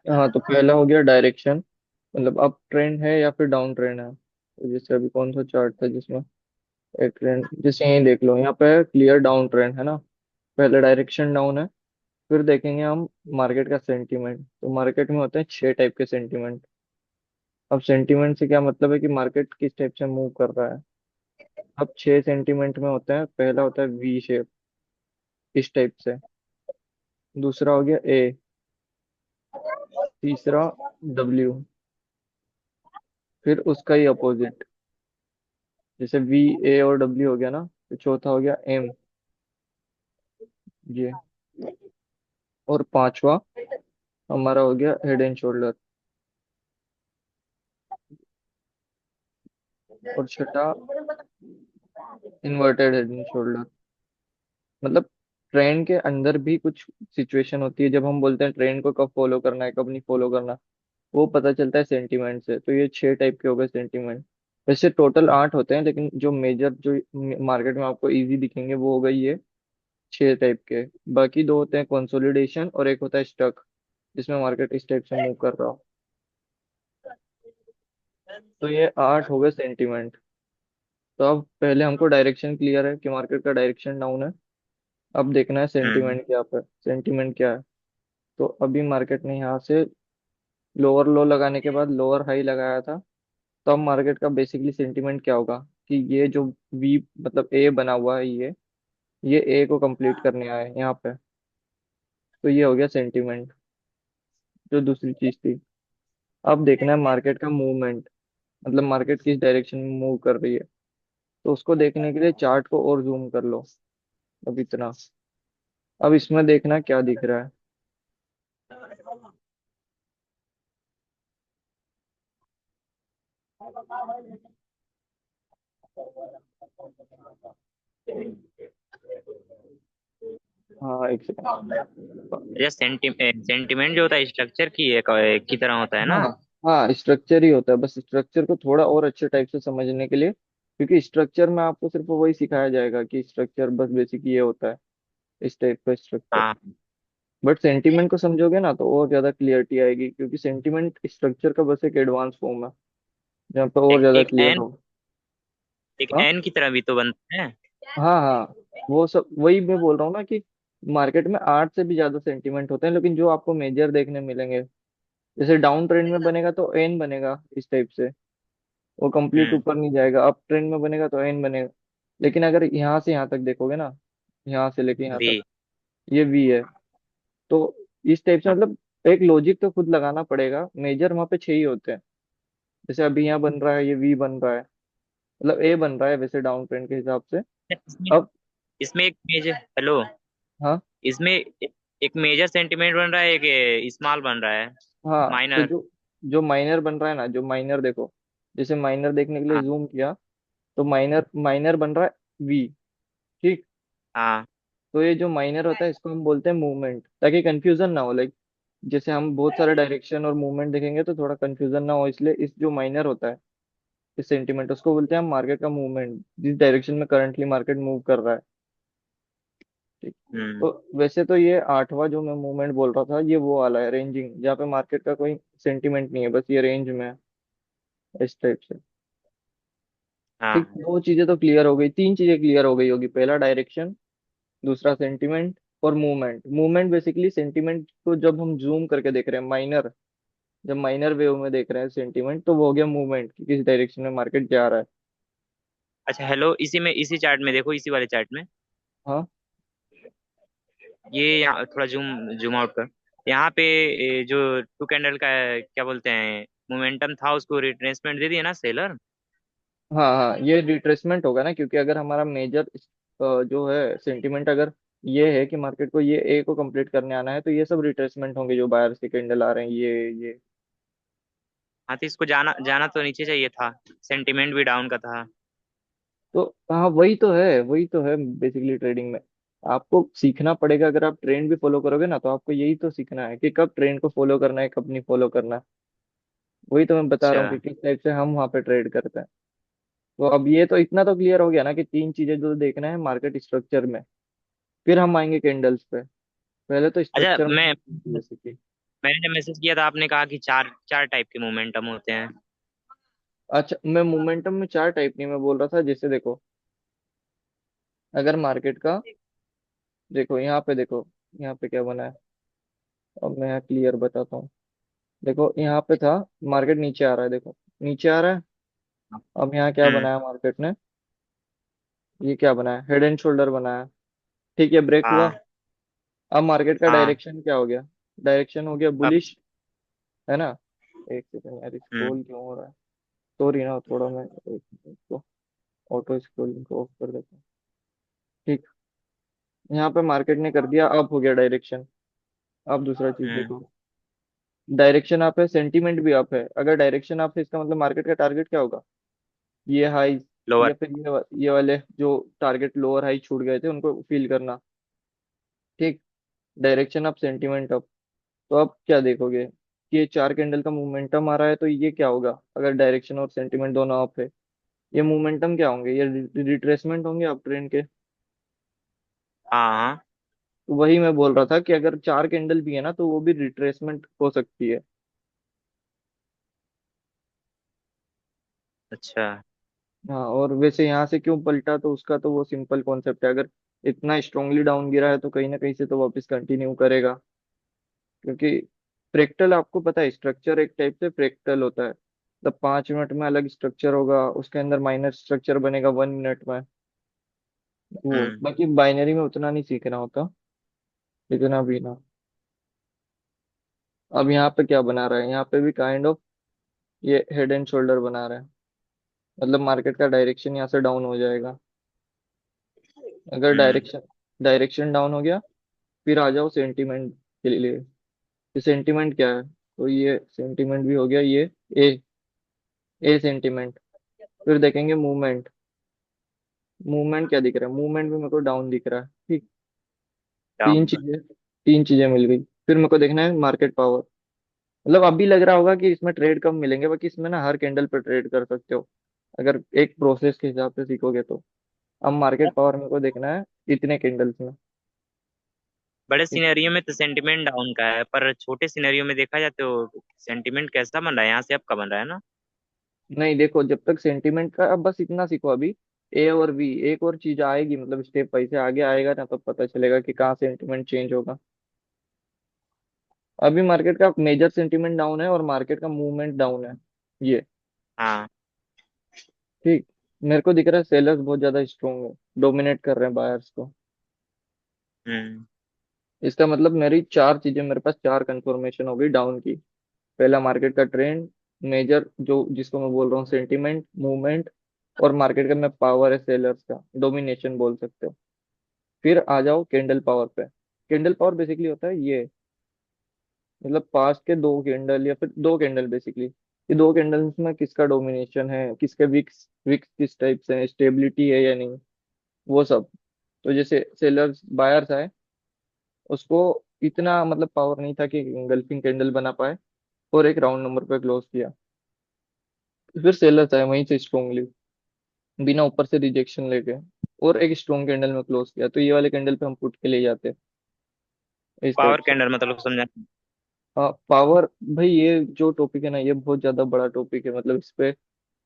हाँ, तो पहला हो गया डायरेक्शन, मतलब अप ट्रेंड है या फिर डाउन ट्रेंड है। तो जैसे अभी कौन सा चार्ट था जिसमें एक ट्रेंड, जैसे यही देख लो, यहाँ पे क्लियर डाउन ट्रेंड है ना। पहले डायरेक्शन डाउन है। फिर देखेंगे हम मार्केट का सेंटीमेंट। तो मार्केट में होते हैं 6 टाइप के सेंटीमेंट। अब सेंटीमेंट से क्या मतलब है कि मार्केट किस टाइप से मूव कर रहा है। अब 6 सेंटीमेंट में होता है, पहला होता है वी शेप, इस टाइप से। दूसरा हो गया ए। तीसरा डब्ल्यू। फिर उसका ही अपोजिट, जैसे वी, ए और डब्ल्यू हो गया ना, तो चौथा हो गया एम, ये। और पांचवा हमारा हो गया हेड एंड शोल्डर। और छठा इन्वर्टेड हेड एंड शोल्डर। मतलब ट्रेंड के अंदर भी कुछ सिचुएशन होती है, जब हम बोलते हैं ट्रेंड को कब फॉलो करना है कब नहीं फॉलो करना, वो पता चलता है सेंटीमेंट से। तो ये 6 टाइप के हो गए सेंटीमेंट। वैसे टोटल 8 होते हैं, लेकिन जो मेजर जो मार्केट में आपको इजी दिखेंगे वो हो गई ये 6 टाइप के। बाकी दो होते हैं कंसोलिडेशन और एक होता है स्टक, जिसमें मार्केट इस टाइप से मूव कर रहा हो। तो ये 8 हो गए सेंटीमेंट। तो अब पहले हमको डायरेक्शन क्लियर है कि मार्केट का डायरेक्शन डाउन है। अब देखना है हम्म। सेंटीमेंट क्या पर, सेंटीमेंट क्या है। तो अभी मार्केट ने यहाँ से लोअर लो लगाने के बाद लोअर हाई लगाया था। तो अब मार्केट का बेसिकली सेंटीमेंट क्या होगा कि ये जो वी मतलब ए बना हुआ है, ये ए को कंप्लीट करने आया है यहाँ पे। तो ये हो गया सेंटीमेंट, जो दूसरी चीज थी। अब देखना है मार्केट का मूवमेंट, मतलब मार्केट किस डायरेक्शन में मूव कर रही है। तो उसको देखने के लिए चार्ट को और जूम कर लो। अब इतना, अब इसमें देखना क्या दिख रहा है। हाँ, एक सेकंड। ये सेंटिमेंट जो होता है स्ट्रक्चर की तरह होता है हाँ, ना। हाँ, स्ट्रक्चर ही होता है, बस स्ट्रक्चर को थोड़ा और अच्छे टाइप से समझने के लिए, क्योंकि स्ट्रक्चर में आपको सिर्फ वही सिखाया जाएगा कि स्ट्रक्चर बस बेसिक ये होता है, इस टाइप का स्ट्रक्चर। हाँ। बट सेंटिमेंट को समझोगे ना तो और ज्यादा क्लियरिटी आएगी, क्योंकि सेंटिमेंट स्ट्रक्चर का बस एक एडवांस फॉर्म है, जहाँ पे और एक ज्यादा एक क्लियर एन हो। एक हाँ, एन की तरह भी तो बनता है। हाँ, हाँ, वो सब वही मैं बोल रहा हूँ ना कि मार्केट में 8 से भी ज्यादा सेंटिमेंट होते हैं, लेकिन जो आपको मेजर देखने मिलेंगे, जैसे डाउन ट्रेंड में बनेगा तो एन बनेगा इस टाइप से, वो कंप्लीट हम्म। ऊपर नहीं जाएगा। अप ट्रेंड में बनेगा तो एन बनेगा। लेकिन अगर यहाँ से यहाँ तक देखोगे ना, यहाँ से लेके यहाँ भी। तक, ये वी है। तो इस टाइप से हाँ। मतलब एक लॉजिक तो खुद लगाना पड़ेगा। मेजर वहाँ पे 6 ही होते हैं। जैसे अभी यहाँ बन रहा है, ये वी बन रहा है, मतलब ए बन रहा है वैसे डाउन ट्रेंड के हिसाब से। इसमें अब इसमें एक मेजर हेलो हाँ, इसमें एक मेजर सेंटिमेंट बन रहा है, एक स्मॉल बन रहा है। हाँ, तो माइनर। जो जो माइनर बन रहा है ना, जो माइनर देखो, जैसे माइनर देखने के लिए हाँ। जूम किया, तो माइनर माइनर बन रहा है वी। ठीक। हाँ। तो ये जो माइनर होता है इसको हम बोलते हैं मूवमेंट, ताकि कंफ्यूजन ना हो। लाइक जैसे हम बहुत सारे डायरेक्शन और मूवमेंट देखेंगे तो थोड़ा कंफ्यूजन ना हो, इसलिए इस जो माइनर होता है, इस सेंटीमेंट, उसको बोलते हैं हम मार्केट का मूवमेंट, जिस डायरेक्शन में करंटली मार्केट मूव कर रहा है। ठीक। हम्म। तो वैसे तो ये 8वां जो मैं मूवमेंट बोल रहा था, ये वो वाला है रेंजिंग, जहाँ पे मार्केट का कोई सेंटीमेंट नहीं है, बस ये रेंज में है, इस टाइप से। ठीक, हाँ। दो चीजें तो क्लियर हो गई, तीन चीजें क्लियर हो गई होगी। पहला डायरेक्शन, दूसरा सेंटीमेंट, और मूवमेंट। मूवमेंट बेसिकली सेंटीमेंट को जब हम जूम करके देख रहे हैं माइनर, जब माइनर वेव में देख रहे हैं सेंटीमेंट, तो वो हो गया मूवमेंट कि किस डायरेक्शन में मार्केट जा रहा है। अच्छा हेलो, इसी चार्ट में देखो, इसी वाले चार्ट में हाँ, ये यहाँ थोड़ा जूम जूम आउट कर। यहाँ पे जो टू कैंडल का क्या बोलते हैं मोमेंटम था, उसको रिट्रेसमेंट दे दिया ना सेलर। हाँ, हाँ, ये रिट्रेसमेंट होगा ना, क्योंकि अगर हमारा मेजर जो है सेंटीमेंट, अगर ये है कि मार्केट को ये ए को कंप्लीट करने आना है, तो ये सब रिट्रेसमेंट होंगे जो बाहर से कैंडल आ रहे हैं, ये। हाँ, तो इसको जाना जाना तो नीचे चाहिए था। सेंटिमेंट भी डाउन का था। तो हाँ, वही तो है बेसिकली ट्रेडिंग में। आपको सीखना पड़ेगा, अगर आप ट्रेंड भी फॉलो करोगे ना, तो आपको यही तो सीखना है कि कब ट्रेंड को फॉलो करना है कब नहीं फॉलो करना है। वही तो मैं बता रहा अच्छा। हूँ कि किस टाइप से हम वहाँ पे ट्रेड करते हैं। तो अब ये तो इतना तो क्लियर हो गया ना कि तीन चीजें जो देखना है मार्केट स्ट्रक्चर में। फिर हम आएंगे कैंडल्स पे। पहले तो अच्छा, स्ट्रक्चर मैं बेसिकली। मैंने मैसेज किया था, आपने कहा कि चार चार टाइप के मोमेंटम होते हैं। अच्छा, मैं मोमेंटम में चार टाइप नहीं मैं बोल रहा था, जैसे देखो, अगर मार्केट का, देखो यहाँ पे देखो, यहाँ पे क्या बना है, अब मैं क्लियर बताता हूँ। देखो यहाँ पे था, मार्केट नीचे आ रहा है, देखो नीचे आ रहा है। अब यहाँ क्या हम्म। बनाया मार्केट ने, ये क्या बनाया, हेड एंड शोल्डर बनाया। ठीक है, ब्रेक हुआ। हाँ। अब मार्केट का हाँ। डायरेक्शन क्या हो गया, डायरेक्शन हो गया अब। बुलिश, है ना। एक सेकंड यार, हम्म। स्क्रॉल क्यों हो रहा है, सॉरी ना, थोड़ा मैं एक मिनट को ऑटो स्क्रॉलिंग को ऑफ कर देता हूँ। ठीक, यहाँ पे मार्केट ने कर दिया, अप हो गया डायरेक्शन। अब दूसरा चीज हम्म। देखो, डायरेक्शन अप है, सेंटीमेंट भी अप है। अगर डायरेक्शन अप है, इसका मतलब मार्केट का टारगेट क्या होगा, ये हाई, लोअर। या फिर ये वाले जो टारगेट लोअर हाई छूट गए थे उनको फील करना। ठीक, डायरेक्शन अप, सेंटीमेंट अप। तो अब क्या देखोगे कि ये चार कैंडल का मोमेंटम आ रहा है, तो ये क्या होगा, अगर डायरेक्शन और सेंटीमेंट दोनों अप है, ये मोमेंटम क्या होंगे, ये रिट्रेसमेंट होंगे अप ट्रेंड के। हाँ हाँ। तो वही मैं बोल रहा था कि अगर चार कैंडल भी है ना, तो वो भी रिट्रेसमेंट हो सकती है। अच्छा। हाँ, और वैसे यहाँ से क्यों पलटा, तो उसका तो वो सिंपल कॉन्सेप्ट है, अगर इतना स्ट्रांगली डाउन गिरा है तो कहीं ना कहीं से तो वापस कंटिन्यू करेगा। क्योंकि फ्रैक्टल, आपको पता है स्ट्रक्चर एक टाइप से फ्रैक्टल होता है, मतलब 5 मिनट में अलग स्ट्रक्चर होगा, उसके अंदर माइनर स्ट्रक्चर बनेगा 1 मिनट में। वो हम्म। बाकी बाइनरी में उतना नहीं सीखना होता, इतना भी ना। अब यहाँ पे क्या बना रहा है, यहाँ पे भी काइंड ऑफ ये हेड एंड शोल्डर बना रहा है, मतलब मार्केट का डायरेक्शन यहाँ से डाउन हो जाएगा। अगर हम्म। डायरेक्शन डाउन हो गया, फिर आ जाओ सेंटीमेंट के लिए। ये सेंटीमेंट क्या है, तो ये सेंटीमेंट भी हो गया, ये ए ए सेंटीमेंट। फिर देखेंगे मूवमेंट, मूवमेंट क्या दिख रहा है, मूवमेंट भी मेरे को डाउन दिख रहा है। ठीक, तीन डाउन। चीजें तीन चीजें मिल गई। फिर मेरे को देखना है मार्केट पावर, मतलब अभी लग रहा होगा कि इसमें ट्रेड कम मिलेंगे, बाकी इसमें ना हर कैंडल पर ट्रेड कर सकते हो, अगर एक प्रोसेस के हिसाब से सीखोगे तो। अब मार्केट पावर मेरे को देखना है इतने कैंडल्स में। बड़े ठीक, सिनेरियो में तो सेंटिमेंट डाउन का है, पर छोटे सिनेरियो में देखा जाए तो सेंटिमेंट कैसा बन रहा है, यहाँ से अप का बन रहा है ना। नहीं देखो, जब तक सेंटीमेंट का, अब बस इतना सीखो अभी, ए और बी, एक और चीज आएगी, मतलब स्टेप बाई से आगे आएगा ना, तब पता चलेगा कि कहाँ सेंटीमेंट चेंज होगा। अभी मार्केट का मेजर सेंटीमेंट डाउन है और मार्केट का मूवमेंट डाउन है, ये। हाँ। ठीक, मेरे को दिख रहा है सेलर्स बहुत ज्यादा स्ट्रोंग है, डोमिनेट कर रहे हैं बायर्स को। हम्म। इसका मतलब मेरी चार चीजें, मेरे पास चार कंफर्मेशन हो गई डाउन की। पहला मार्केट का ट्रेंड, मेजर जो जिसको मैं बोल रहा हूँ सेंटीमेंट, मूवमेंट, और मार्केट का मैं पावर है सेलर्स का, डोमिनेशन बोल सकते हो। फिर आ जाओ कैंडल पावर पे। कैंडल पावर बेसिकली होता है ये, मतलब पास्ट के दो कैंडल या फिर दो कैंडल बेसिकली, ये दो कैंडल्स में किसका डोमिनेशन है, किसके विक्स विक्स किस टाइप से है, स्टेबिलिटी है या नहीं, वो सब। तो जैसे सेलर्स बायर्स आए, उसको इतना मतलब पावर नहीं था कि गल्फिंग कैंडल बना पाए, और एक राउंड नंबर पे क्लोज किया। फिर सेलर्स आए वहीं से स्ट्रोंगली, बिना ऊपर से रिजेक्शन लेके, और एक स्ट्रॉन्ग कैंडल में क्लोज किया, तो ये वाले कैंडल पे हम पुट के ले जाते हैं, इस टाइप पावर से। कैंडल मतलब समझा। हाँ, पावर, भाई ये जो टॉपिक है ना, ये बहुत ज्यादा बड़ा टॉपिक है, मतलब इस पे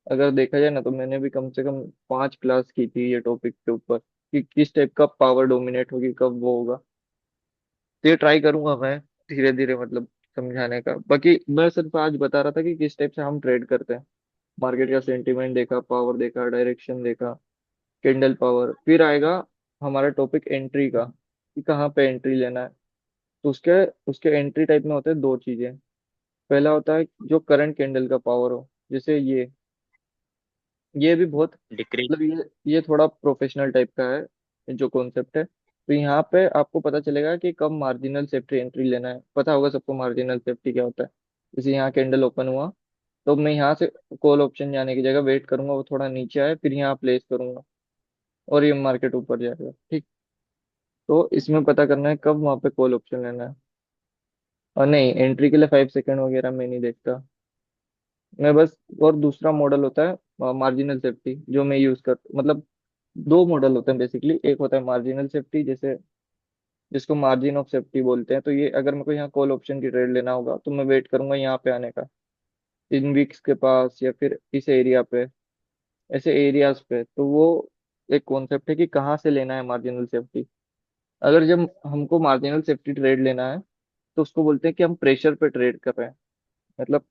अगर देखा जाए ना, तो मैंने भी कम से कम 5 क्लास की थी ये टॉपिक के ऊपर, कि किस टाइप का पावर डोमिनेट होगी, कब वो होगा। तो ये ट्राई करूंगा मैं धीरे धीरे, मतलब समझाने का। बाकी मैं सिर्फ आज बता रहा था कि किस टाइप से हम ट्रेड करते हैं। मार्केट का सेंटीमेंट देखा, पावर देखा, डायरेक्शन देखा, कैंडल पावर। फिर आएगा हमारा टॉपिक एंट्री का, कि कहाँ पे एंट्री लेना है। तो उसके उसके एंट्री टाइप में होते हैं दो चीजें। पहला होता है जो करंट कैंडल का पावर हो, जैसे ये भी बहुत, डिक्री। मतलब ये थोड़ा प्रोफेशनल टाइप का है जो कॉन्सेप्ट है। तो यहाँ पे आपको पता चलेगा कि कब मार्जिनल सेफ्टी एंट्री लेना है, पता होगा सबको मार्जिनल सेफ्टी क्या होता है। जैसे यहाँ कैंडल ओपन हुआ, तो मैं यहाँ से कॉल ऑप्शन जाने की जगह वेट करूंगा वो थोड़ा नीचे आए, फिर यहाँ प्लेस करूंगा, और ये मार्केट ऊपर जाएगा। ठीक, तो इसमें पता करना है कब वहाँ पे कॉल ऑप्शन लेना है। और नहीं, एंट्री के लिए 5 सेकंड वगैरह मैं नहीं देखता, मैं बस। और दूसरा मॉडल होता है मार्जिनल सेफ्टी, जो मैं यूज कर, मतलब दो मॉडल होते हैं बेसिकली। एक होता है मार्जिनल सेफ्टी, जैसे जिसको मार्जिन ऑफ सेफ्टी बोलते हैं। तो ये अगर मेरे को यहाँ कॉल ऑप्शन की ट्रेड लेना होगा तो मैं वेट करूंगा यहाँ पे आने का, इन वीक्स के पास या फिर इस एरिया पे, ऐसे एरियाज पे। तो वो एक कॉन्सेप्ट है कि कहाँ से लेना है मार्जिनल सेफ्टी। अगर जब हमको मार्जिनल सेफ्टी ट्रेड लेना है तो उसको बोलते हैं कि हम प्रेशर पे ट्रेड कर रहे हैं। मतलब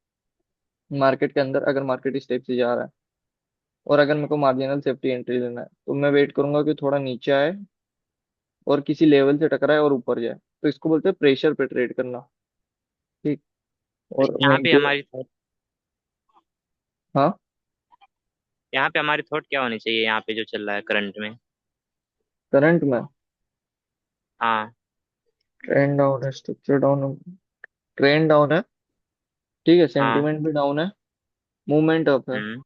मार्केट के अंदर अगर मार्केट इस टाइप से जा रहा है और अगर मेरे को मार्जिनल सेफ्टी एंट्री लेना है तो मैं वेट करूंगा कि थोड़ा नीचे आए और किसी लेवल से टकराए और ऊपर जाए। तो इसको बोलते हैं प्रेशर पे ट्रेड करना। ठीक। और यहाँ वहीं पे पे, हमारी हाँ, यहाँ पे हमारी थॉट क्या होनी चाहिए यहाँ पे जो चल रहा है करंट में? करंट में हाँ। ट्रेंड डाउन है, स्ट्रक्चर डाउन है, ट्रेंड डाउन है, ठीक है, हाँ। सेंटीमेंट भी डाउन है, मूवमेंट अप है। हम्म।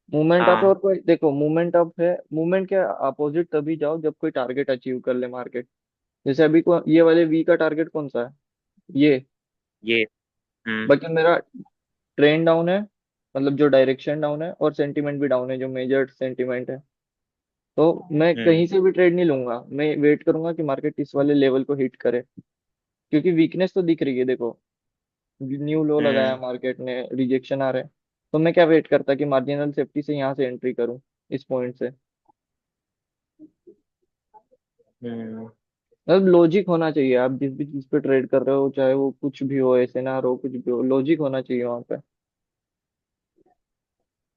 मूवमेंट अप है, हाँ। और कोई देखो मूवमेंट अप है, मूवमेंट के अपोजिट तभी जाओ जब कोई टारगेट अचीव कर ले मार्केट। जैसे अभी को ये वाले वी का टारगेट कौन सा है, ये। ये। हम्म। बाकी मेरा ट्रेंड डाउन है, मतलब जो डायरेक्शन डाउन है, और सेंटीमेंट भी डाउन है, जो मेजर्ड सेंटीमेंट है। तो मैं हम्म। कहीं से भी ट्रेड नहीं लूंगा, मैं वेट करूंगा कि मार्केट इस वाले लेवल को हिट करे, क्योंकि वीकनेस तो दिख रही है देखो। न्यू लो लगाया हम्म। मार्केट ने, रिजेक्शन आ रहे हैं। तो मैं क्या वेट करता कि मार्जिनल सेफ्टी से यहाँ से एंट्री करूं, इस पॉइंट से। हम्म। मतलब लॉजिक होना चाहिए, आप जिस भी चीज पे ट्रेड कर रहे हो, चाहे वो कुछ भी हो, ऐसे ना हो, कुछ भी हो, लॉजिक होना चाहिए वहां पे।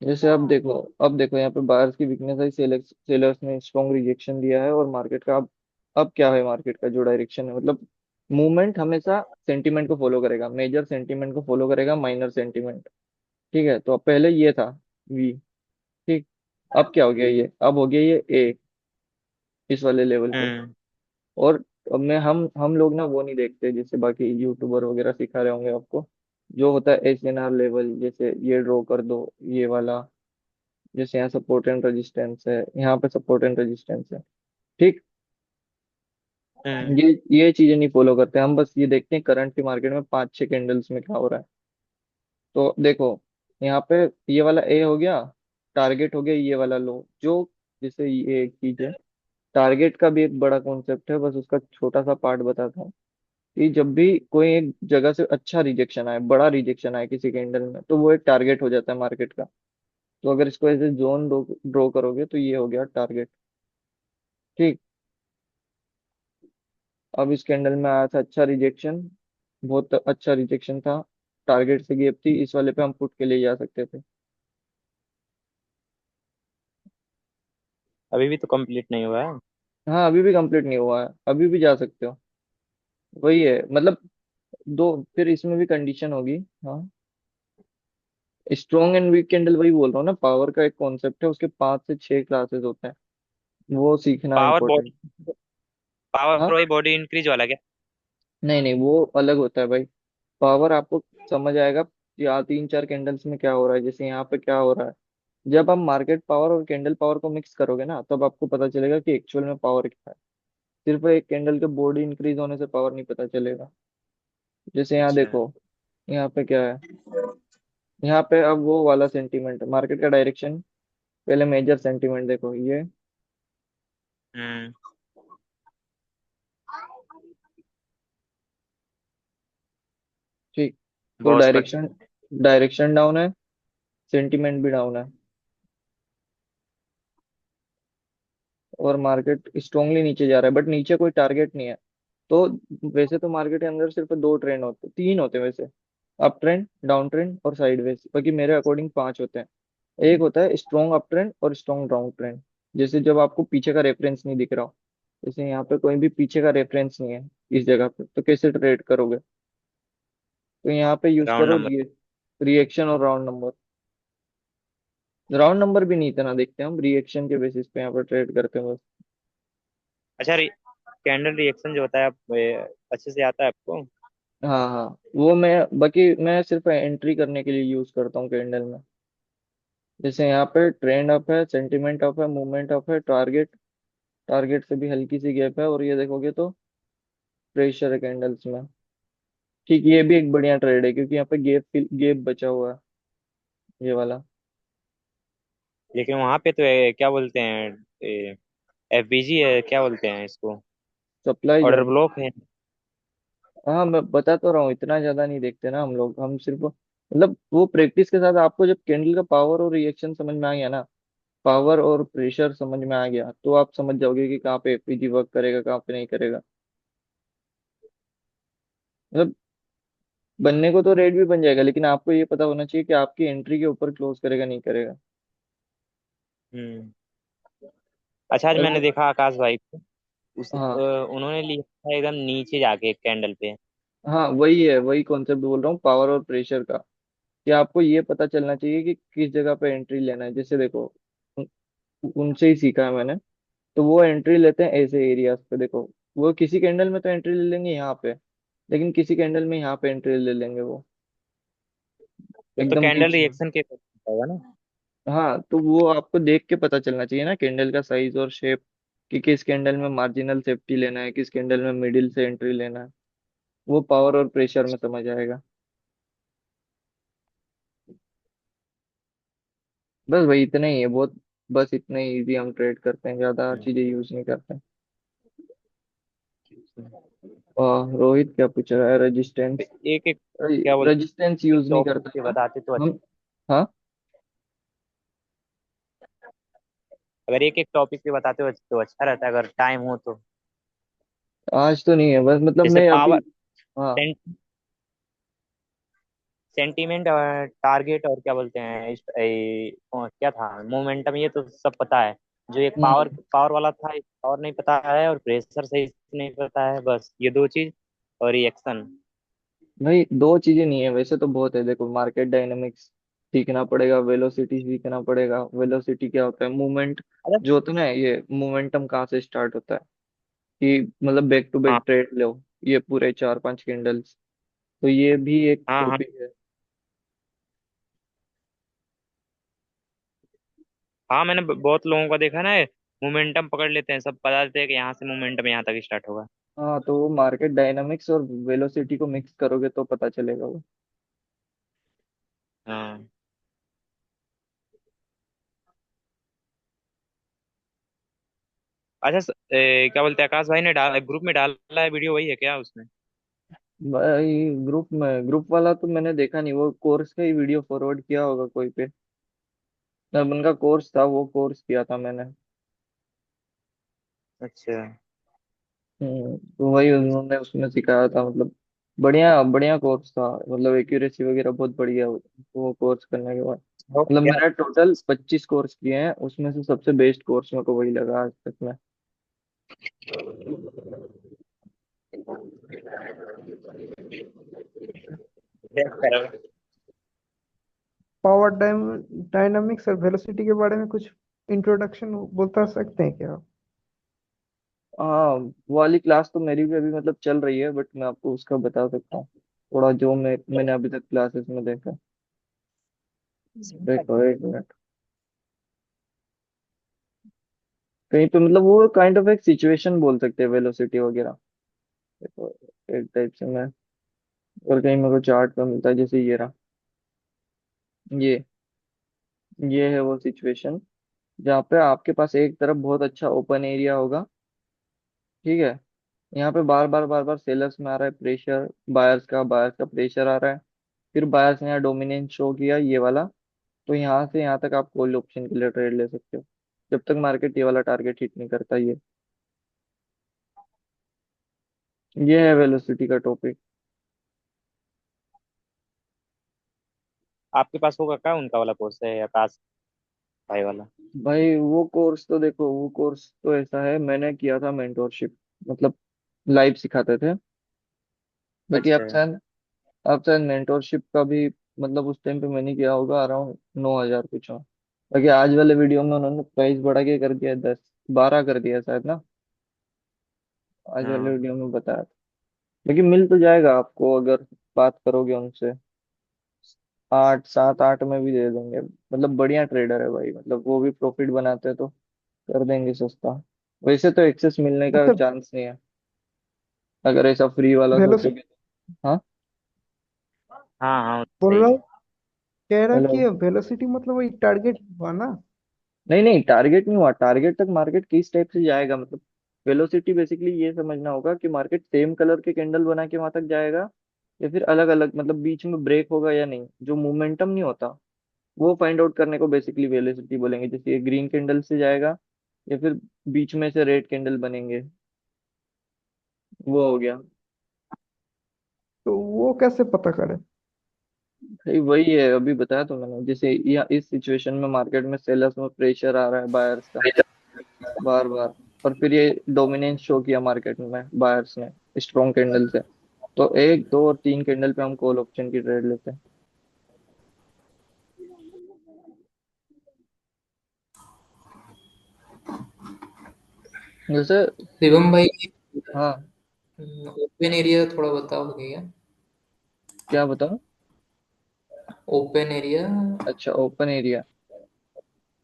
जैसे अब देखो यहाँ पे बायर्स की वीकनेस है, सेलर्स सेलर्स ने स्ट्रॉन्ग रिजेक्शन दिया है, और मार्केट का अब क्या है, मार्केट का जो डायरेक्शन है, मतलब मूवमेंट हमेशा सेंटीमेंट को फॉलो करेगा, मेजर सेंटीमेंट को फॉलो करेगा माइनर सेंटीमेंट। ठीक है, तो अब पहले ये था वी, ठीक। अब क्या हो गया, ये अब हो गया ये ए, इस वाले लेवल पे। हम्म। और अब मैं हम लोग ना वो नहीं देखते, जैसे बाकी यूट्यूबर वगैरह सिखा रहे होंगे आपको, जो होता है एसएनआर लेवल, जैसे ये ड्रॉ कर दो, ये वाला, जैसे यहाँ सपोर्ट एंड रेजिस्टेंस है, यहाँ पे सपोर्ट एंड रेजिस्टेंस है, ठीक। हम्म। ये चीजें नहीं फॉलो करते हम, बस ये देखते हैं करंट की मार्केट में 5-6 कैंडल्स में क्या हो रहा है। तो देखो यहाँ पे ये वाला ए हो गया, टारगेट हो गया ये वाला लो, जो, जैसे ये एक चीज है, टारगेट का भी एक बड़ा कॉन्सेप्ट है, बस उसका छोटा सा पार्ट बताता हूँ। कि जब भी कोई एक जगह से अच्छा रिजेक्शन आए, बड़ा रिजेक्शन आए किसी कैंडल में, तो वो एक टारगेट हो जाता है मार्केट का। तो अगर इसको ऐसे जोन ड्रॉ ड्रॉ करोगे तो ये हो गया टारगेट, ठीक। अब इस कैंडल में आया था अच्छा रिजेक्शन, बहुत अच्छा रिजेक्शन था, टारगेट से गैप थी, इस वाले पे हम पुट के ले जा सकते थे। अभी भी तो कंप्लीट नहीं हुआ है। हाँ, अभी भी कंप्लीट नहीं हुआ है, अभी भी जा सकते हो। वही है मतलब, दो, फिर इसमें भी कंडीशन होगी। हाँ, स्ट्रॉन्ग एंड वीक कैंडल, वही बोल रहा हूँ ना, पावर का एक कॉन्सेप्ट है, उसके 5 से 6 क्लासेस होते हैं, वो सीखना पावर इम्पोर्टेंट। बॉडी पावर हाँ, वही बॉडी इंक्रीज वाला क्या? नहीं नहीं, वो अलग होता है भाई। पावर आपको समझ आएगा या 3-4 कैंडल्स में क्या हो रहा है, जैसे यहाँ पे क्या हो रहा है। जब आप मार्केट पावर और कैंडल पावर को मिक्स करोगे ना, तब आपको पता चलेगा कि एक्चुअल में पावर क्या है। सिर्फ एक कैंडल के बॉडी इंक्रीज होने से पावर नहीं पता चलेगा। जैसे यहाँ अच्छा। देखो, यहाँ पे क्या है, यहाँ पे अब वो वाला सेंटीमेंट, मार्केट का डायरेक्शन, पहले मेजर सेंटीमेंट देखो ये, हम्म। ठीक। तो बहुत बढ़िया। डायरेक्शन डायरेक्शन डाउन है, सेंटीमेंट भी डाउन है, और मार्केट स्ट्रांगली नीचे जा रहा है, बट नीचे कोई टारगेट नहीं है। तो वैसे तो मार्केट के अंदर सिर्फ 2 ट्रेंड होते, 3 होते हैं वैसे, अप ट्रेंड, डाउन ट्रेंड और साइडवेज, बाकी मेरे अकॉर्डिंग 5 होते हैं। एक होता है स्ट्रॉन्ग अप ट्रेंड और स्ट्रॉन्ग डाउन ट्रेंड। जैसे जब आपको पीछे का रेफरेंस नहीं दिख रहा हो, जैसे यहाँ पे कोई भी पीछे का रेफरेंस नहीं है इस जगह पे, तो कैसे ट्रेड करोगे। तो यहाँ पे यूज राउंड करो नंबर। रिएक्शन और राउंड नंबर। राउंड नंबर भी नहीं इतना देखते हम, रिएक्शन के बेसिस पे यहाँ पर ट्रेड करते हैं बस। अच्छा, कैंडल रिएक्शन जो होता है अच्छे से आता है आपको? हाँ हाँ, वो मैं बाकी मैं सिर्फ एंट्री करने के लिए यूज करता हूँ कैंडल में। जैसे यहाँ पे ट्रेंड अप है, सेंटीमेंट अप है, मूवमेंट अप है, टारगेट, टारगेट से भी हल्की सी गैप है, और ये देखोगे तो प्रेशर है कैंडल्स में। ठीक, ये भी एक बढ़िया ट्रेड है, क्योंकि यहाँ पे गैप गैप बचा हुआ है, ये वाला। लेकिन वहां पे तो क्या बोलते हैं, एफबीजी है क्या बोलते हैं इसको? Supply order zone. ब्लॉक है। हाँ मैं बता तो रहा हूँ, इतना ज्यादा नहीं देखते ना हम लोग, हम सिर्फ मतलब वो प्रैक्टिस के साथ आपको जब कैंडल का पावर और रिएक्शन समझ में आ गया ना, पावर और प्रेशर समझ में आ गया, तो आप समझ जाओगे कि कहाँ पे एपीजी वर्क करेगा, कहाँ पे नहीं करेगा। मतलब बनने को तो रेट भी बन जाएगा, लेकिन आपको ये पता होना चाहिए कि आपकी एंट्री के ऊपर क्लोज करेगा नहीं करेगा। हम्म। अच्छा, आज मैंने अगर देखा आकाश भाई को, हाँ उन्होंने लिया था एकदम नीचे जाके एक कैंडल पे। हाँ, वही है, वही कॉन्सेप्ट बोल रहा हूँ, पावर और प्रेशर का। कि आपको ये पता चलना चाहिए कि किस जगह पे एंट्री लेना है। जैसे देखो, उन- उनसे ही सीखा है मैंने। तो वो एंट्री लेते हैं ऐसे एरियाज पे, देखो वो किसी कैंडल में तो एंट्री ले लेंगे यहाँ पे, लेकिन किसी कैंडल में यहाँ पे एंट्री ले लेंगे वो तो एकदम कैंडल पीछे। रिएक्शन के होगा ना। हाँ तो वो आपको देख के पता चलना चाहिए ना कैंडल का साइज और शेप, कि किस कैंडल में मार्जिनल सेफ्टी लेना है, किस कैंडल में मिडिल से एंट्री लेना है। वो पावर और प्रेशर में समझ आएगा। बस भाई इतना ही है बहुत। बस इतना ही इजी हम ट्रेड करते हैं, ज्यादा चीजें यूज नहीं करते। रोहित क्या पूछ रहा है, रेजिस्टेंस? एक एक क्या बोलते रेजिस्टेंस हैं, एक यूज नहीं टॉपिक करता पे मैं। बताते तो अच्छा। हम हाँ, अगर एक एक टॉपिक पे बताते हो तो अच्छा रहता है, अगर टाइम हो तो। आज तो नहीं है, बस मतलब जैसे मैं अभी। पावर, हाँ। सेंटीमेंट और टारगेट और क्या बोलते हैं क्या था, मोमेंटम, ये तो सब पता है। जो एक पावर हम्म। पावर वाला था, एक पावर नहीं पता है, और प्रेशर सही से नहीं पता है, बस ये दो चीज। और रिएक्शन। भाई दो चीजें नहीं है, वैसे तो बहुत है। देखो मार्केट डायनामिक्स सीखना पड़ेगा, वेलोसिटी सीखना पड़ेगा। वेलोसिटी क्या होता है? मूवमेंट अरे जो होता है ना, ये मोमेंटम कहाँ से स्टार्ट होता है, कि मतलब बैक टू हाँ बैक ट्रेड लो, ये पूरे 4-5 कैंडल्स, तो ये भी एक हाँ हाँ। टॉपिक है। हाँ, मैंने बहुत लोगों का देखा ना, मोमेंटम पकड़ लेते हैं, सब पता देते हैं कि यहाँ से मोमेंटम यहाँ तक स्टार्ट होगा। हाँ तो वो मार्केट डायनामिक्स और वेलोसिटी को मिक्स करोगे तो पता चलेगा वो। हाँ। अच्छा, क्या बोलते हैं, आकाश भाई ने ग्रुप में डाला है वीडियो, वही है क्या उसमें? भाई ग्रुप में, ग्रुप वाला तो मैंने देखा नहीं, वो कोर्स का ही वीडियो फॉरवर्ड किया होगा कोई पे। तब उनका कोर्स था, वो कोर्स किया था मैंने। अच्छा। तो वही उन्होंने उसमें सिखाया था, मतलब बढ़िया बढ़िया कोर्स था, मतलब एक्यूरेसी वगैरह बहुत बढ़िया वो कोर्स करने के बाद। हो मतलब गया। मैंने टोटल 25 कोर्स किए हैं, उसमें से सबसे बेस्ट कोर्स मेरे को वही लगा आज तक में। क्या करो। पावर डायनामिक्स और वेलोसिटी के बारे में कुछ इंट्रोडक्शन बता सकते हैं क्या? हाँ वो वाली क्लास तो मेरी भी अभी मतलब चल रही है, बट मैं आपको उसका बता सकता हूँ थोड़ा, जो मैंने अभी तक क्लासेस में देखा। देखो एक मिनट, कहीं पे मतलब वो काइंड ऑफ एक सिचुएशन बोल सकते हैं वेलोसिटी वगैरह। देखो एक टाइप से मैं, और कहीं मेरे को चार्ट पे मिलता है, जैसे ये रहा, ये ये है वो सिचुएशन जहाँ पे आपके पास एक तरफ बहुत अच्छा ओपन एरिया होगा, ठीक है। यहाँ पे बार बार बार बार सेलर्स में आ रहा है प्रेशर, बायर्स का प्रेशर आ रहा है। फिर बायर्स ने यहाँ डोमिनेंस शो किया, ये वाला। तो यहाँ से यहाँ तक आप कॉल ऑप्शन के लिए ट्रेड ले सकते हो, जब तक मार्केट ये वाला टारगेट हिट नहीं करता। ये है वेलोसिटी का टॉपिक। आपके पास होगा क्या उनका वाला कोर्स है, आकाश भाई वाला? भाई वो कोर्स तो देखो, वो कोर्स तो ऐसा है, मैंने किया था मेंटोरशिप, मतलब लाइव सिखाते थे। बाकी अच्छा। आप शायद मेंटोरशिप का भी, मतलब उस टाइम पे मैंने किया होगा अराउंड 9,000 कुछ हो। बाकी आज वाले वीडियो में उन्होंने प्राइस बढ़ा के कर दिया 10-12 कर दिया शायद ना, आज वाले हाँ। वीडियो में बताया था। लेकिन मिल तो जाएगा आपको अगर बात करोगे उनसे, 7-8 में भी दे देंगे। मतलब बढ़िया ट्रेडर है भाई, मतलब वो भी प्रॉफिट बनाते हैं तो कर देंगे सस्ता। वैसे तो एक्सेस मिलने का अच्छा, चांस नहीं है, अगर ऐसा फ्री वाला वेलोसिटी सोचोगे तो। हाँ हाँ हाँ, बोल सही रहा है। हूँ, कह रहा हेलो। कि वेलोसिटी मतलब वही टारगेट हुआ ना? नहीं नहीं, टारगेट नहीं हुआ, टारगेट तक मार्केट किस टाइप से जाएगा मतलब, वेलोसिटी बेसिकली ये समझना होगा कि मार्केट सेम कलर के कैंडल बना के वहां तक जाएगा, या फिर अलग अलग, मतलब बीच में ब्रेक होगा या नहीं, जो मोमेंटम नहीं होता वो फाइंड आउट करने को बेसिकली वेलोसिटी बोलेंगे। जैसे ये ग्रीन कैंडल से जाएगा या फिर बीच में से रेड कैंडल बनेंगे, वो हो गया। तो वो कैसे पता करें? भाई वही है, अभी बताया तो मैंने, जैसे या इस सिचुएशन में मार्केट में सेलर्स में प्रेशर आ रहा है बायर्स का बार बार, और फिर ये डोमिनेंस शो किया मार्केट में बायर्स ने स्ट्रॉन्ग कैंडल से, तो एक दो और तीन कैंडल पे हम कॉल ऑप्शन की ट्रेड लेते हैं। जैसे, शिवम भाई, हाँ, ओपन एरिया थोड़ा बताओगे क्या? क्या बताऊं? Open area. अच्छा, ओपन एरिया।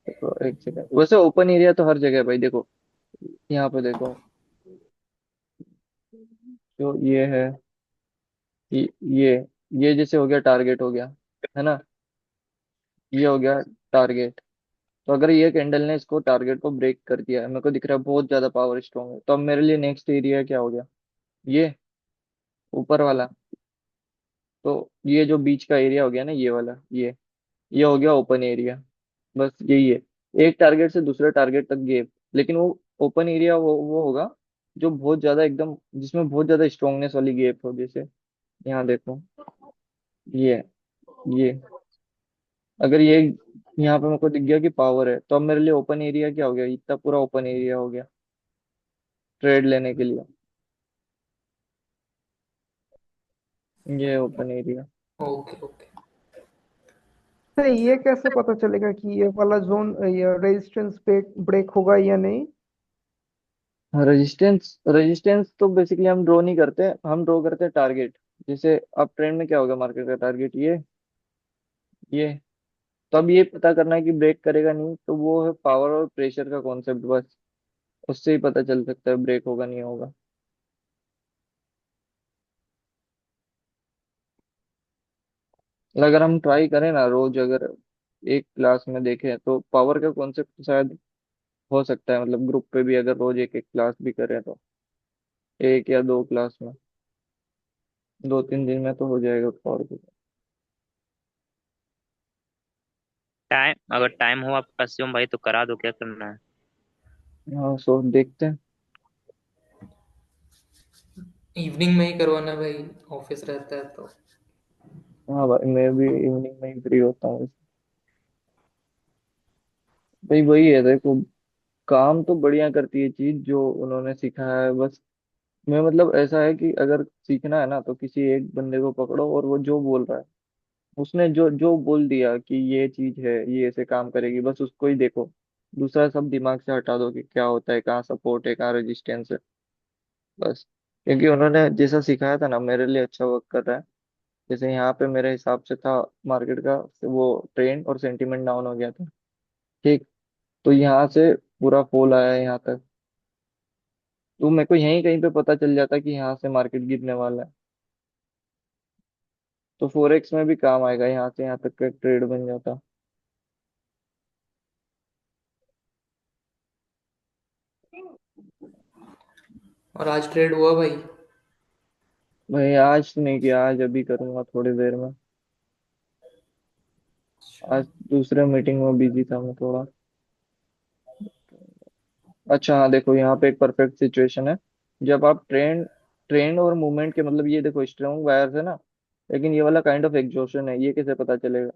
देखो एक सेकंड, वैसे ओपन एरिया तो हर जगह है भाई। देखो यहाँ पे देखो, जो ये है, ये ये ये जैसे हो गया टारगेट हो गया, है ना, ये हो गया टारगेट। तो अगर ये कैंडल ने इसको टारगेट को ब्रेक कर दिया है, मेरे को दिख रहा है बहुत ज्यादा पावर स्ट्रॉन्ग है, तो अब मेरे लिए नेक्स्ट एरिया क्या हो गया? ये ऊपर वाला। तो ये जो बीच का एरिया हो गया ना, ये वाला, ये हो गया ओपन एरिया। बस यही है, एक टारगेट से दूसरे टारगेट तक गैप। लेकिन वो ओपन एरिया वो होगा जो बहुत ज्यादा एकदम, जिसमें बहुत ज्यादा स्ट्रांगनेस वाली गैप हो। जैसे यहाँ देखो, ये ये अगर ये यहाँ पे मेरे को दिख गया कि पावर है, तो अब मेरे लिए ओपन एरिया क्या हो गया? इतना पूरा ओपन एरिया हो गया ट्रेड लेने के लिए। ये ओपन एरिया। Okay okay. नहीं, ये कैसे पता चलेगा कि ये वाला जोन या रेजिस्टेंस पे ब्रेक होगा या नहीं? रेजिस्टेंस रेजिस्टेंस तो बेसिकली हम ड्रॉ नहीं करते, हम ड्रॉ करते हैं टारगेट। जैसे अब ट्रेंड में क्या होगा मार्केट का टारगेट? ये तो अब ये पता करना है कि ब्रेक करेगा नहीं, तो वो है पावर और प्रेशर का कॉन्सेप्ट बस। उससे ही पता चल सकता है ब्रेक होगा नहीं होगा। अगर हम ट्राई करें ना रोज, अगर एक क्लास में देखें, तो पावर का कॉन्सेप्ट शायद हो सकता है, मतलब ग्रुप पे भी अगर रोज एक एक क्लास भी करें तो, एक या दो क्लास में, 2-3 दिन में तो हो जाएगा पावर का। टाइम, अगर टाइम हो आपका शिवम भाई तो करा दो, क्या करना है। हाँ, सो देखते हैं। इवनिंग में ही करवाना भाई, ऑफिस रहता है तो। हाँ भाई, मैं भी इवनिंग में ही फ्री होता हूँ। भाई वही है, देखो काम तो बढ़िया करती है चीज जो उन्होंने सिखाया है बस। मैं मतलब ऐसा है कि अगर सीखना है ना, तो किसी एक बंदे को पकड़ो और वो जो बोल रहा है, उसने जो जो बोल दिया कि ये चीज है, ये ऐसे काम करेगी, बस उसको ही देखो। दूसरा सब दिमाग से हटा दो कि क्या होता है, कहाँ सपोर्ट है, कहाँ रेजिस्टेंस है, बस। क्योंकि उन्होंने जैसा सिखाया था ना, मेरे लिए अच्छा वर्क कर रहा है। जैसे यहाँ पे मेरे हिसाब से था मार्केट का, वो ट्रेंड और सेंटीमेंट डाउन हो गया था, ठीक। तो यहाँ से पूरा फॉल आया है यहाँ तक, तो मेरे को यहीं कहीं पे पता चल जाता कि यहाँ से मार्केट गिरने वाला है। तो फोरेक्स में भी काम आएगा, यहाँ से यहाँ तक का ट्रेड बन जाता। और आज ट्रेड हुआ भाई? भाई आज तो नहीं किया, आज अभी करूंगा थोड़ी देर में। आज दूसरे मीटिंग में बिजी था मैं थोड़ा। अच्छा हाँ, देखो यहाँ पे एक परफेक्ट सिचुएशन है। जब आप ट्रेंड ट्रेंड और मूवमेंट के, मतलब ये देखो स्ट्रॉन्ग वायर्स है ना, लेकिन ये वाला काइंड ऑफ एग्जॉशन है, ये कैसे पता चलेगा?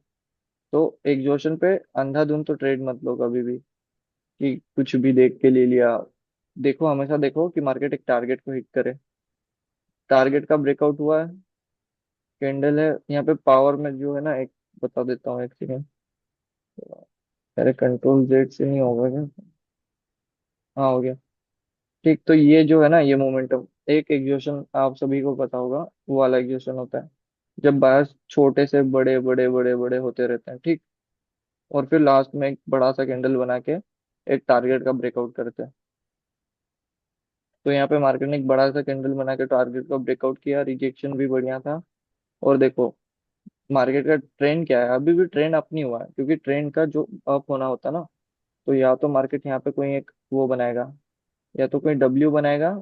तो एग्जॉशन पे अंधाधुंध तो ट्रेड मत लो कभी भी, कि कुछ भी देख के ले लिया। देखो, हमेशा देखो कि मार्केट एक टारगेट को हिट करे। टारगेट का ब्रेकआउट हुआ है, कैंडल है यहाँ पे पावर में जो है ना, एक बता देता हूँ, एक सेकेंड। अरे कंट्रोल जेड से नहीं होगा क्या? हाँ हो गया, ठीक। तो ये जो है ना, ये मोमेंटम एक एग्जॉशन, आप सभी को पता होगा वो वाला एग्जॉशन होता है, जब बायर्स छोटे से बड़े बड़े बड़े बड़े होते रहते हैं, ठीक। और फिर लास्ट में एक बड़ा सा कैंडल बना के एक टारगेट का ब्रेकआउट करते हैं। तो यहाँ पे मार्केट ने एक बड़ा सा कैंडल बना के टारगेट का ब्रेकआउट किया, रिजेक्शन भी बढ़िया था। और देखो मार्केट का ट्रेंड क्या है, अभी भी ट्रेंड अप नहीं हुआ है, क्योंकि ट्रेंड का जो अप होना होता है ना, तो या तो मार्केट यहाँ पे कोई एक वो बनाएगा, या तो कोई डब्ल्यू बनाएगा,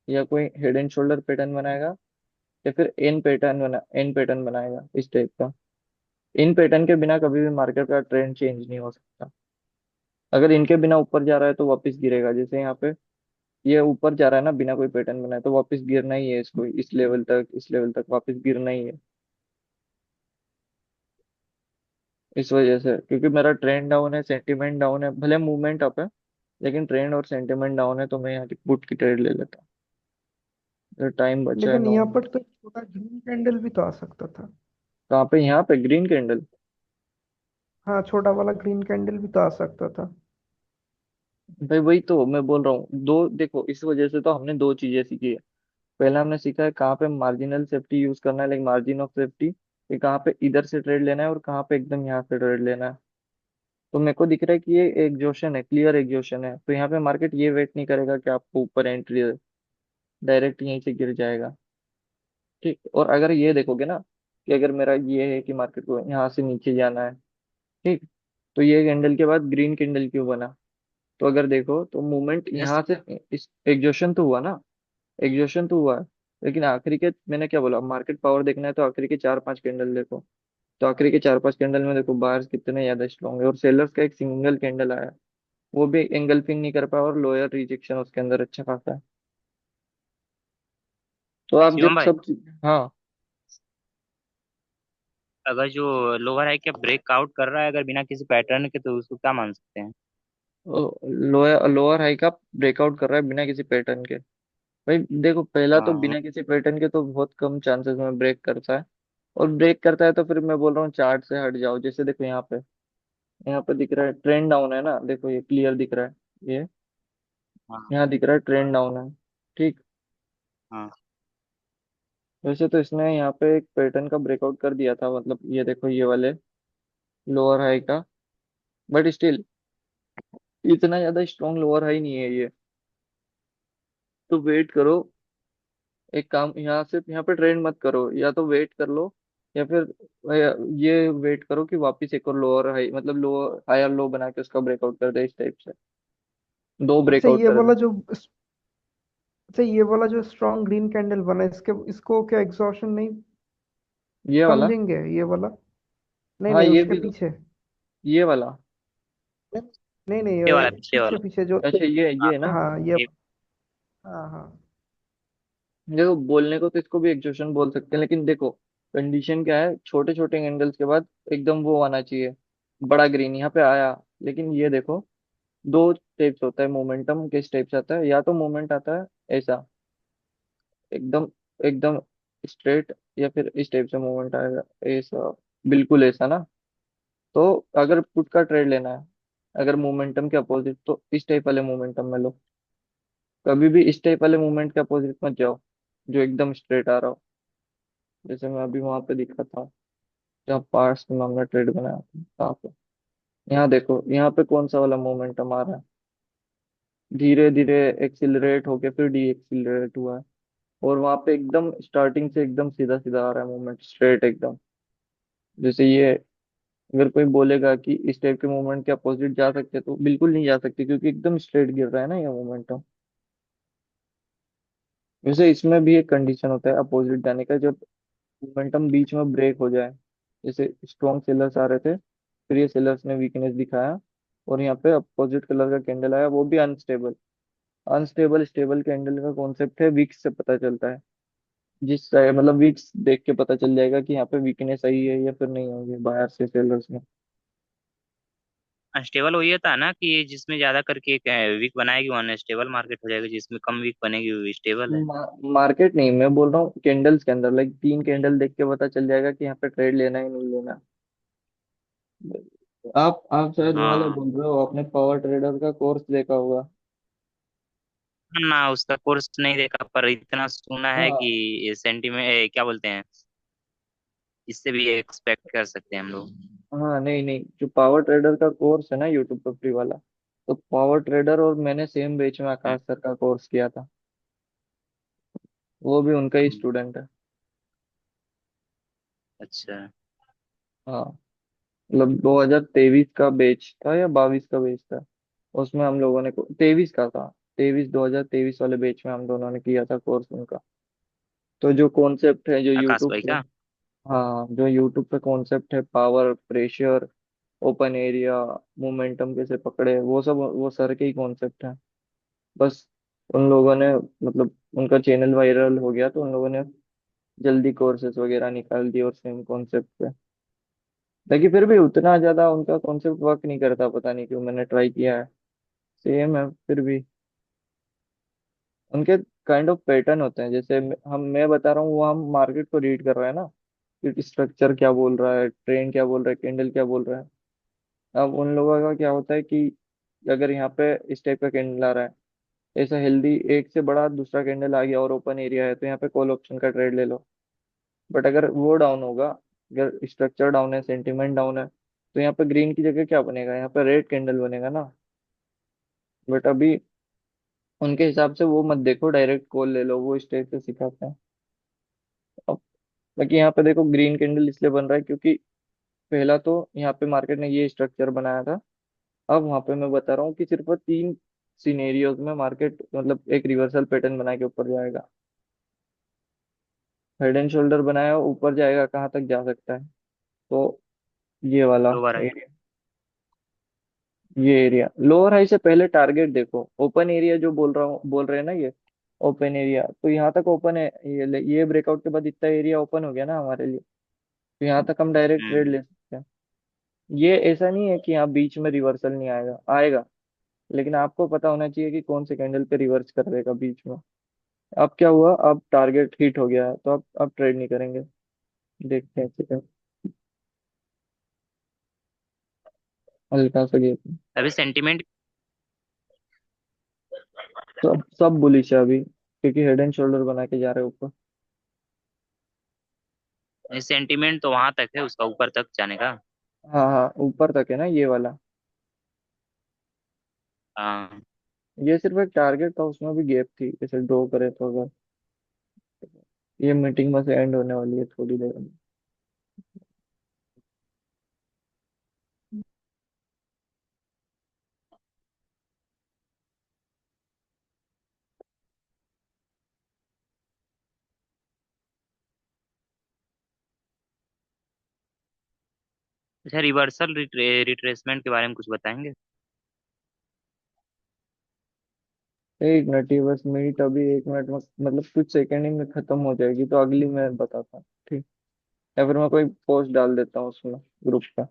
या कोई हेड एंड शोल्डर पैटर्न बनाएगा, या फिर एन पैटर्न बनाएगा इस टाइप का। इन पैटर्न के बिना कभी भी मार्केट का ट्रेंड चेंज नहीं हो सकता। अगर इनके बिना ऊपर जा रहा है तो वापस गिरेगा, जैसे यहाँ पे ये ऊपर जा रहा है ना बिना कोई पैटर्न बनाए, तो वापस गिरना ही है इसको, इस लेवल तक वापस गिरना ही है। इस वजह से, क्योंकि मेरा ट्रेंड डाउन है, सेंटीमेंट डाउन है, भले मूवमेंट अप है, लेकिन ट्रेंड और सेंटीमेंट डाउन है, तो मैं यहाँ की पुट की ट्रेड ले लेता हूँ। टाइम बचा है लेकिन 9 यहाँ मिनट। पर तो एक छोटा ग्रीन कैंडल भी तो आ सकता था। कहाँ पे? यहाँ पे ग्रीन कैंडल? हाँ, छोटा वाला ग्रीन कैंडल भी तो आ सकता था। भाई वही तो मैं बोल रहा हूँ, दो देखो, इस वजह से तो हमने दो चीजें सीखी है। पहला हमने सीखा है कहाँ पे मार्जिनल सेफ्टी यूज करना है, लाइक मार्जिन ऑफ सेफ्टी, कि कहाँ पे इधर से ट्रेड लेना है और कहाँ पे एकदम यहाँ से ट्रेड लेना है। तो मेरे को दिख रहा है कि ये एग्जॉशन है, क्लियर एग्जॉशन है, तो यहाँ पे मार्केट ये वेट नहीं करेगा कि आपको ऊपर एंट्री दे, डायरेक्ट यहीं से गिर जाएगा। ठीक, और अगर ये देखोगे ना, कि अगर मेरा ये है कि मार्केट को यहाँ से नीचे जाना है, ठीक, तो ये कैंडल के बाद ग्रीन कैंडल क्यों बना? तो अगर देखो तो मूवमेंट यस। यहाँ से, इस एग्जॉशन तो हुआ ना, एग्जॉशन तो हुआ है, लेकिन आखिरी के, मैंने क्या बोला, मार्केट पावर देखना है तो आखिरी के 4-5 कैंडल देखो। तो आखिरी के 4-5 कैंडल में देखो बाहर कितने ज्यादा स्ट्रॉन्ग है, और सेलर्स का एक सिंगल कैंडल आया, वो भी एंगल्फिंग नहीं कर पाया, और लोअर रिजेक्शन उसके अंदर अच्छा खासा है। तो आप शिवम जब भाई, सब, हाँ, अगर जो लोअर हाई क्या ब्रेकआउट कर रहा है अगर बिना किसी पैटर्न के, तो उसको क्या मान सकते हैं? लोअर लोअर हाई का ब्रेकआउट कर रहा है बिना किसी पैटर्न के? भाई देखो, पहला तो हाँ। बिना किसी पैटर्न के तो बहुत कम चांसेस में ब्रेक करता है। और ब्रेक करता है तो फिर मैं बोल रहा हूँ चार्ट से हट जाओ। जैसे देखो यहाँ पे, यहाँ पे दिख रहा है ट्रेंड डाउन है ना, देखो ये क्लियर दिख रहा है, ये हाँ। यहाँ दिख रहा है ट्रेंड डाउन है। ठीक, हाँ। वैसे तो इसने यहाँ पे एक पैटर्न का ब्रेकआउट कर दिया था, मतलब ये देखो ये वाले लोअर हाई का, बट स्टिल इतना ज्यादा स्ट्रॉन्ग लोअर हाई नहीं है ये। तो वेट करो, एक काम, यहाँ से यहाँ पे ट्रेंड मत करो, या तो वेट कर लो, या फिर ये वेट करो कि वापस एक और लोअर हाई, मतलब लोअर हायर लो बना के उसका ब्रेकआउट कर दे, इस टाइप से दो अच्छा ब्रेकआउट ये कर वाला दे। जो अच्छा ये वाला जो स्ट्रॉन्ग ग्रीन कैंडल बना इसके इसको क्या एग्जॉशन नहीं ये वाला? समझेंगे ये वाला? नहीं हाँ नहीं, ये उसके भी, पीछे। ये वाला। नहीं नहीं, ये वाला, पिछले पीछे वाला। पीछे जो। अच्छा ये ना, हाँ ये। ये हाँ हाँ। देखो बोलने को तो इसको भी एग्जॉशन बोल सकते हैं, लेकिन देखो कंडीशन क्या है, छोटे छोटे कैंडल्स के बाद एकदम वो आना चाहिए, बड़ा ग्रीन यहाँ पे आया। लेकिन ये देखो, दो टाइप्स होता है मोमेंटम, किस टाइप से आता है, या तो मोमेंट आता है ऐसा, एकदम एकदम स्ट्रेट, या फिर इस टाइप से मूवमेंट आएगा, ऐसा, बिल्कुल ऐसा ना। तो अगर पुट का ट्रेड लेना है, अगर मोमेंटम के अपोजिट, तो इस टाइप वाले मोमेंटम में लो। कभी भी इस टाइप वाले मूवमेंट के अपोजिट मत जाओ, जो एकदम स्ट्रेट आ रहा हो, जैसे मैं अभी वहां पे दिखा था, जहाँ पार्स में हमने ट्रेड बनाया था, वहाँ पे। यहाँ देखो, यहाँ पे कौन सा वाला मोमेंटम आ रहा है, धीरे धीरे एक्सिलरेट होके फिर डी एक्सिलरेट हुआ है, और वहां पे एकदम स्टार्टिंग से एकदम सीधा सीधा आ रहा है मूवमेंट, स्ट्रेट एकदम। जैसे ये, अगर कोई बोलेगा कि इस टाइप के मूवमेंट के अपोजिट जा सकते, तो बिल्कुल नहीं जा सकते, क्योंकि एकदम स्ट्रेट गिर रहा है ना ये मोमेंटम। वैसे इसमें भी एक कंडीशन होता है अपोजिट जाने का, जब मोमेंटम बीच में ब्रेक हो जाए। जैसे स्ट्रॉन्ग सेलर्स आ रहे थे, फिर ये सेलर्स ने वीकनेस दिखाया, और यहाँ पे अपोजिट कलर का कैंडल आया, वो भी अनस्टेबल। अनस्टेबल स्टेबल कैंडल का कॉन्सेप्ट है, वीक्स से पता चलता है। मतलब वीक्स देख के पता चल जाएगा कि यहाँ पे वीकनेस आई है या फिर नहीं आई है, बाहर से सेलर्स में। अनस्टेबल वही होता है ना कि जिसमें ज्यादा करके एक वीक बनाएगी वो अनस्टेबल मार्केट हो जाएगा, जिसमें कम वीक बनेगी वो स्टेबल है। मार्केट नहीं, मैं बोल रहा हूँ कैंडल्स के अंदर, लाइक 3 कैंडल देख के पता चल जाएगा कि यहाँ पे ट्रेड लेना है नहीं लेना। आप शायद वो वाला हाँ। बोल रहे हो, आपने पावर ट्रेडर का कोर्स देखा होगा। ना उसका कोर्स नहीं देखा, पर इतना सुना है हाँ कि सेंटीमेंट क्या बोलते हैं, इससे भी एक्सपेक्ट कर सकते हैं हम लोग। हाँ, नहीं नहीं, जो पावर ट्रेडर का कोर्स है ना यूट्यूब पर फ्री वाला, तो पावर ट्रेडर और मैंने सेम बैच में हम्म। आकाश सर का कोर्स किया था, वो भी उनका ही स्टूडेंट है। अच्छा। हाँ, मतलब 2023 का बैच था या 22 का बैच था, उसमें हम लोगों ने 23 का था। 2023 वाले बैच में हम दोनों ने किया था कोर्स उनका। तो जो कॉन्सेप्ट है जो आकाश यूट्यूब भाई पे, का। हाँ जो यूट्यूब पे कॉन्सेप्ट है, power, pressure, open area, momentum कैसे पकड़े, वो सब वो सर के ही कॉन्सेप्ट है। बस उन लोगों ने मतलब उनका चैनल वायरल हो गया तो उन लोगों ने जल्दी कोर्सेज वगैरह निकाल दिए और सेम कॉन्सेप्ट पे। लेकिन फिर भी उतना ज्यादा उनका कॉन्सेप्ट वर्क नहीं करता, पता नहीं क्यों, मैंने ट्राई किया है, सेम है फिर भी। उनके काइंड ऑफ पैटर्न होते हैं, जैसे मैं बता रहा हूँ, वो हम मार्केट को रीड कर रहे हैं ना, कि स्ट्रक्चर क्या बोल रहा है, ट्रेंड क्या बोल रहा है, कैंडल क्या बोल रहा है। अब उन लोगों का क्या होता है कि अगर यहाँ पे इस टाइप का कैंडल आ रहा है, ऐसा हेल्दी एक से बड़ा दूसरा कैंडल आ गया और ओपन एरिया है, तो यहाँ पे कॉल ऑप्शन का ट्रेड ले लो। बट अगर वो डाउन होगा, अगर स्ट्रक्चर डाउन है, सेंटिमेंट डाउन है, तो यहाँ पे ग्रीन की जगह क्या बनेगा, यहाँ पे रेड कैंडल बनेगा ना। बट अभी उनके हिसाब से वो मत देखो, डायरेक्ट कॉल ले लो, वो इस टाइप से सिखाते हैं। अब बाकी यहाँ पे देखो, ग्रीन कैंडल इसलिए बन रहा है क्योंकि पहला तो यहाँ पे मार्केट ने ये स्ट्रक्चर बनाया था। अब वहां पे मैं बता रहा हूँ कि सिर्फ 3 सिनेरियोज में मार्केट मतलब एक रिवर्सल पैटर्न बना के ऊपर जाएगा। हेड एंड शोल्डर बनाया, ऊपर जाएगा, कहाँ तक जा सकता है, तो ये वाला लोअर है। एरिया, ये एरिया लोअर हाई से पहले टारगेट देखो, ओपन एरिया जो बोल रहे हैं ना ये ओपन एरिया, तो यहाँ तक ओपन है, ये ब्रेकआउट के बाद इतना एरिया ओपन हो गया ना हमारे लिए, तो यहाँ तक हम डायरेक्ट ट्रेड हम्म। ले सकते हैं। ये ऐसा नहीं है कि यहाँ बीच में रिवर्सल नहीं आएगा, आएगा, लेकिन आपको पता होना चाहिए कि कौन से कैंडल पे रिवर्स कर देगा बीच में। अब क्या हुआ, अब टारगेट हिट हो गया है तो अब ट्रेड नहीं करेंगे, देखते हैं ठीक है, हल्का सा गैप। अभी सेंटीमेंट सब बुलिश है अभी, क्योंकि हेड एंड शोल्डर बना के जा रहे हैं ऊपर। सेंटीमेंट तो वहां तक है उसका, ऊपर तक जाने का। हाँ हाँ, ऊपर तक है ना ये वाला। हाँ। ये सिर्फ एक टारगेट था, उसमें भी गैप थी, जैसे ड्रॉ करे तो अगर। ये मीटिंग बस एंड होने वाली है थोड़ी देर में। अच्छा, रिवर्सल रिट्रेसमेंट के बारे में कुछ बताएंगे? एक मिनट, ये बस मीट अभी 1 मिनट में मतलब कुछ सेकंड ही में खत्म हो जाएगी, तो अगली मैं बताता हूँ ठीक। या फिर मैं कोई पोस्ट डाल देता हूँ उसमें, ग्रुप का।